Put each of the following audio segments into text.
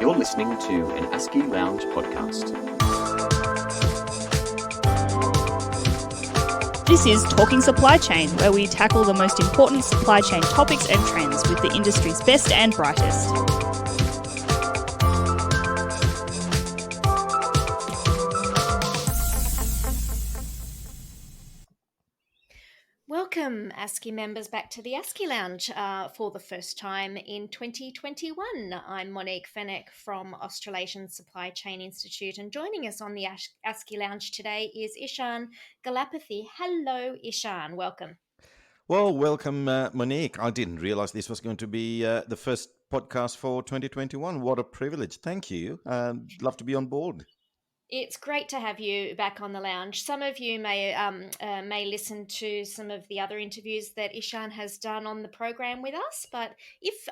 You're listening to an ASCII Lounge podcast. This is Talking Supply Chain, where we tackle the most important supply chain topics and trends with the industry's best and brightest. Welcome, ASCII members, back to the ASCII Lounge for the first time in 2021. I'm Monique Fenech from Australasian Supply Chain Institute, and joining us on the ASCII Lounge today is Ishan Galapathy. Hello, Ishan. Welcome. Well, welcome, Monique. I didn't realize this was going to be the first podcast for 2021. What a privilege. Thank you. Love to be on board. It's great to have you back on the lounge. Some of you may listen to some of the other interviews that Ishan has done on the program with us. But if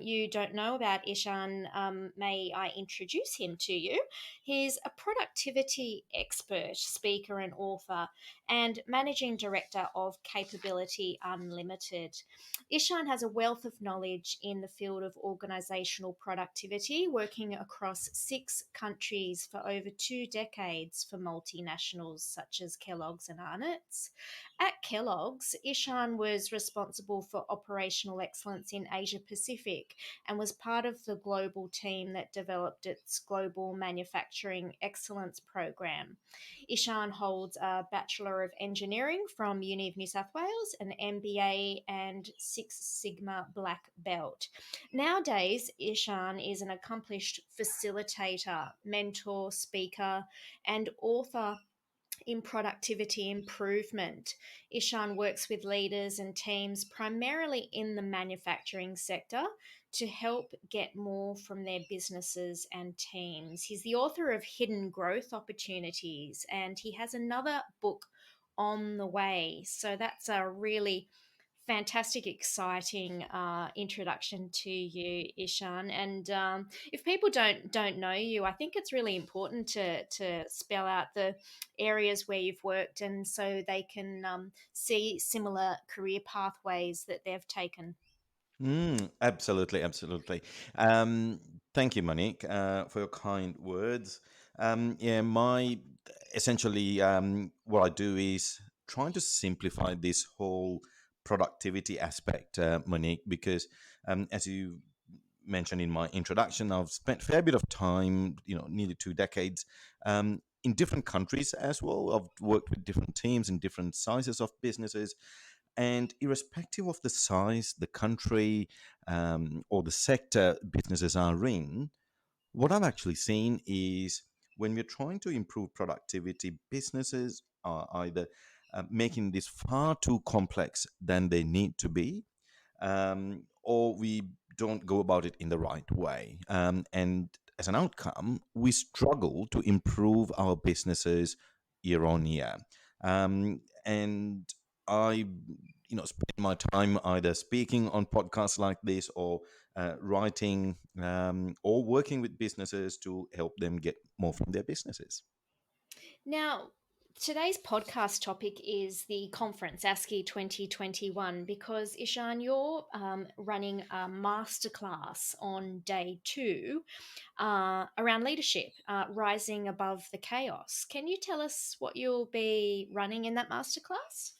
you don't know about Ishan, may I introduce him to you? He's a productivity expert, speaker, and author, and managing director of Capability Unlimited. Ishan has a wealth of knowledge in the field of organisational productivity, working across 6 countries for over 2 decades for multinationals such as Kellogg's and Arnott's. At Kellogg's, Ishan was responsible for operational excellence in Asia Pacific and was part of the global team that developed its Global Manufacturing Excellence Program. Ishan holds a Bachelor of Engineering from Uni of New South Wales, an MBA, and Six Sigma Black Belt. Nowadays, Ishan is an accomplished facilitator, mentor, speaker, and author in productivity improvement. Ishan works with leaders and teams primarily in the manufacturing sector to help get more from their businesses and teams. He's the author of Hidden Growth Opportunities, and he has another book on the way. So that's a really fantastic, exciting introduction to you, Ishan. And if people don't know you, I think it's really important to spell out the areas where you've worked, and so they can see similar career pathways that they've taken. Absolutely, absolutely. Um, Thank you, Monique, for your kind words. My essentially what I do is trying to simplify this whole productivity aspect, Monique, because as you mentioned in my introduction, I've spent a fair bit of time, nearly 2 decades, in different countries as well. I've worked with different teams in different sizes of businesses, and irrespective of the size, the country, or the sector businesses are in, what I've actually seen is when we're trying to improve productivity, businesses are either making this far too complex than they need to be, or we don't go about it in the right way. And as an outcome, we struggle to improve our businesses year on year. And I, spend my time either speaking on podcasts like this or writing or working with businesses to help them get more from their businesses. Now, today's podcast topic is the conference ASCII 2021, because Ishan, you're running a masterclass on day 2 around leadership, rising above the chaos. Can you tell us what you'll be running in that masterclass?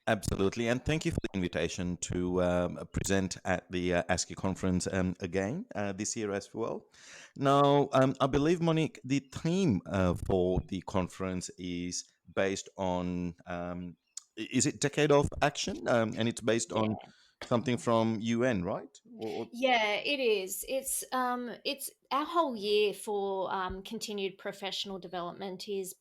Absolutely, and thank you for the invitation to present at the ASCII conference again this year as well. Now, I believe, Monique, the theme for the conference is based on, is it Decade of Action? And it's based Yeah. on something from UN, right? Yeah, it is. It's our whole year for continued professional development is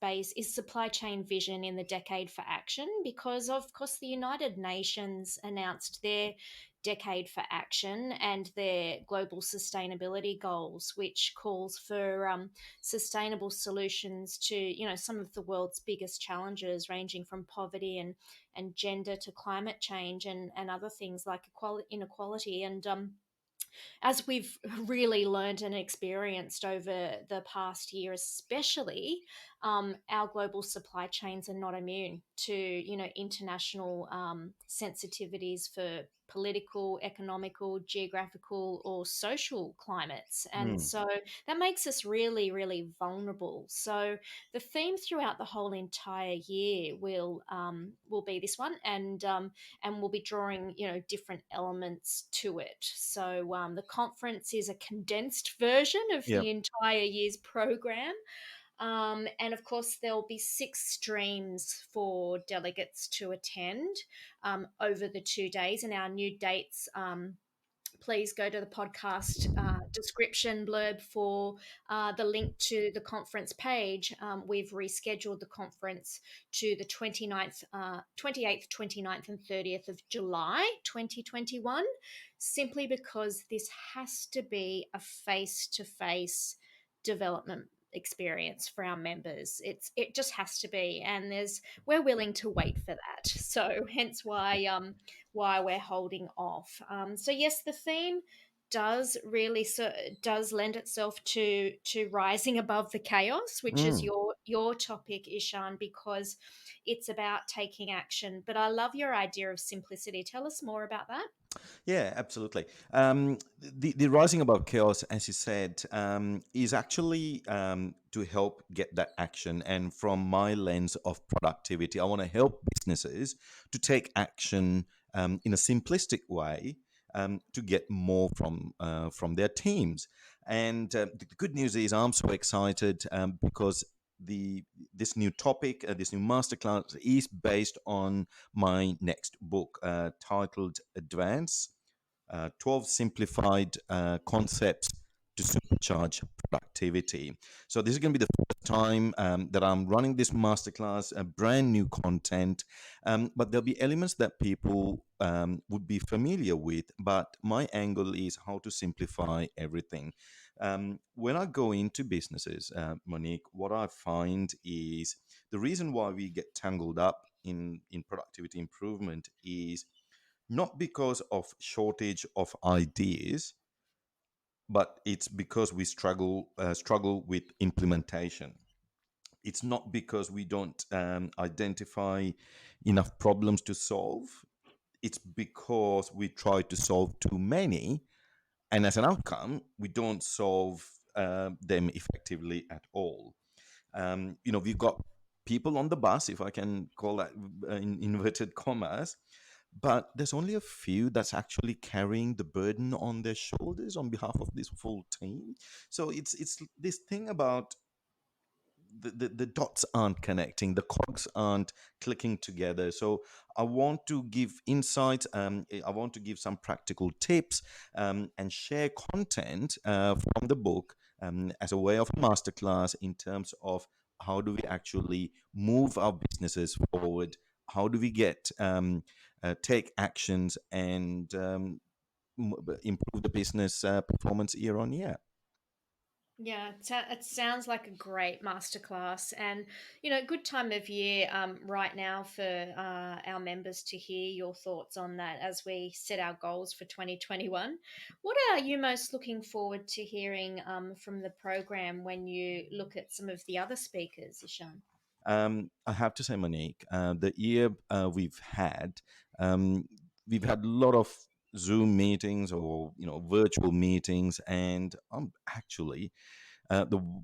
supply chain vision in the decade for action, because of course the United Nations announced their decade for action and their global sustainability goals, which calls for sustainable solutions to some of the world's biggest challenges, ranging from poverty and gender to climate change and other things like inequality. And as we've really learned and experienced over the past year, especially, our global supply chains are not immune to, international sensitivities for political, economical, geographical, or social climates. And Mm. so that makes us really, really vulnerable. So the theme throughout the whole entire year will be this one, and we'll be drawing, different elements to it. So the conference is a condensed version of Yeah. the entire year's program. And of course, there'll be 6 streams for delegates to attend over the 2 days. And our new dates, please go to the podcast description blurb for the link to the conference page. We've rescheduled the conference to the 28th, 29th, and 30th of July 2021, simply because this has to be a face to face development experience for our members. It just has to be, and we're willing to wait for that. So hence why we're holding off. So yes, the theme does lend itself to rising above the chaos, which is Mm. your topic, Ishan, because it's about taking action. But I love your idea of simplicity. Tell us more about that. Yeah, absolutely. The rising above chaos, as you said, is actually to help get that action. And from my lens of productivity, I want to help businesses to take action in a simplistic way to get more from their teams. And the good news is, I'm so excited because the this new topic, this new masterclass, is based on my next book titled Advance 12 simplified concepts to supercharge productivity. So, this is going to be the first time that I'm running this masterclass, brand new content, but there'll be elements that people would be familiar with. But my angle is how to simplify everything. When I go into businesses, Monique, what I find is the reason why we get tangled up in productivity improvement is not because of shortage of ideas, but it's because we struggle with implementation. It's not because we don't identify enough problems to solve. It's because we try to solve too many, and as an outcome, we don't solve them effectively at all. We've got people on the bus, if I can call that in inverted commas, but there's only a few that's actually carrying the burden on their shoulders on behalf of this full team. So it's this thing about the dots aren't connecting, the cogs aren't clicking together. So I want to give insights, I want to give some practical tips, and share content from the book as a way of a masterclass in terms of how do we actually move our businesses forward, how do we get take actions and improve the business performance year on year. Yeah, it sounds like a great masterclass, and good time of year right now for our members to hear your thoughts on that as we set our goals for 2021. What are you most looking forward to hearing from the program when you look at some of the other speakers, Ishan? I have to say, Monique, the year um, we've had a lot of Zoom meetings or virtual meetings, and I'm actually the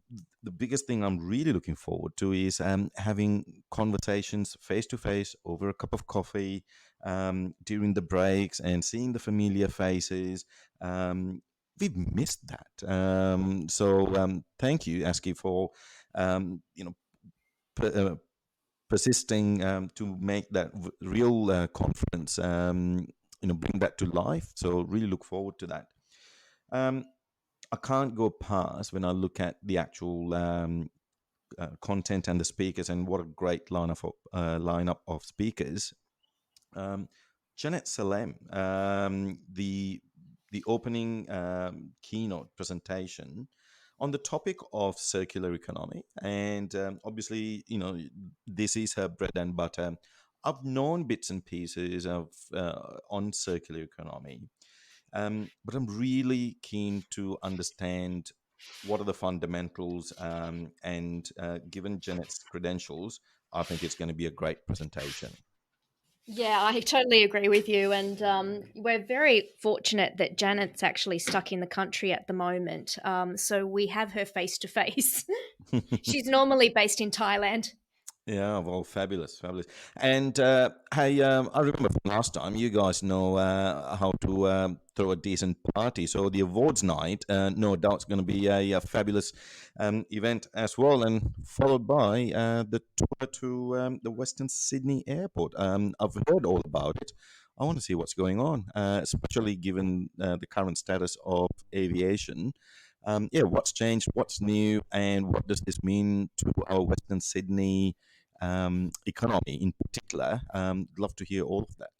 biggest thing I'm really looking forward to is having conversations face to face over a cup of coffee during the breaks and seeing the familiar faces. We've missed that. So thank you, Aski, for um, you know. Per, persisting to make that real conference, bring that to life. So really look forward to that. Um, I can't go past when I look at the actual content and the speakers, and what a great lineup of speakers. Um, Janet Salem, the opening keynote presentation on the topic of circular economy, and obviously, this is her bread and butter. I've known bits and pieces of on circular economy, but I'm really keen to understand. what are the fundamentals, and given Janet's credentials, I think it's going to be a great presentation. Yeah, I totally agree with you. And we're very fortunate that Janet's actually stuck in the country at the moment. So we have her face to face. She's normally based in Thailand. Yeah, well, fabulous, fabulous. And hey, I remember from last time, you guys know how to throw a decent party. So the awards night, no doubt, is going to be a fabulous event as well, and followed by the tour to the Western Sydney Airport. I've heard all about it. I want to see what's going on, especially given the current status of aviation. Yeah, what's changed, what's new, and what does this mean to our Western Sydney economy in particular? Love to hear all of that.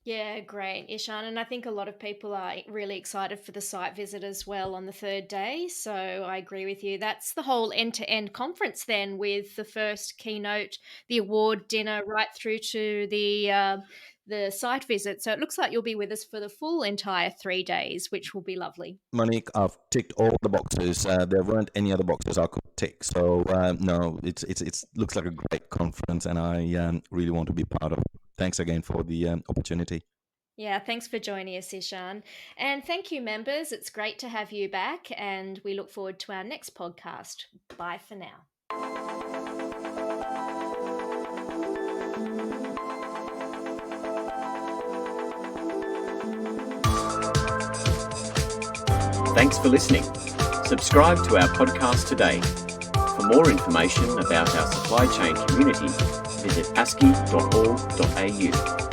Yeah, great, Ishan. And I think a lot of people are really excited for the site visit as well on the third day. So I agree with you. That's the whole end-to-end conference then, with the first keynote, the award dinner, right through to the site visit. So it looks like you'll be with us for the full entire 3 days, which will be lovely. Monique, I've ticked all the boxes. There weren't any other boxes I could tick. So no, it's looks like a great conference, and I really want to be part of it. Thanks again for the opportunity. Yeah, thanks for joining us, Ishan. And thank you, members. It's great to have you back, and we look forward to our next podcast. Bye for now. Thanks for listening. Subscribe to our podcast today. For more information about our supply chain community, visit ascii.org.au.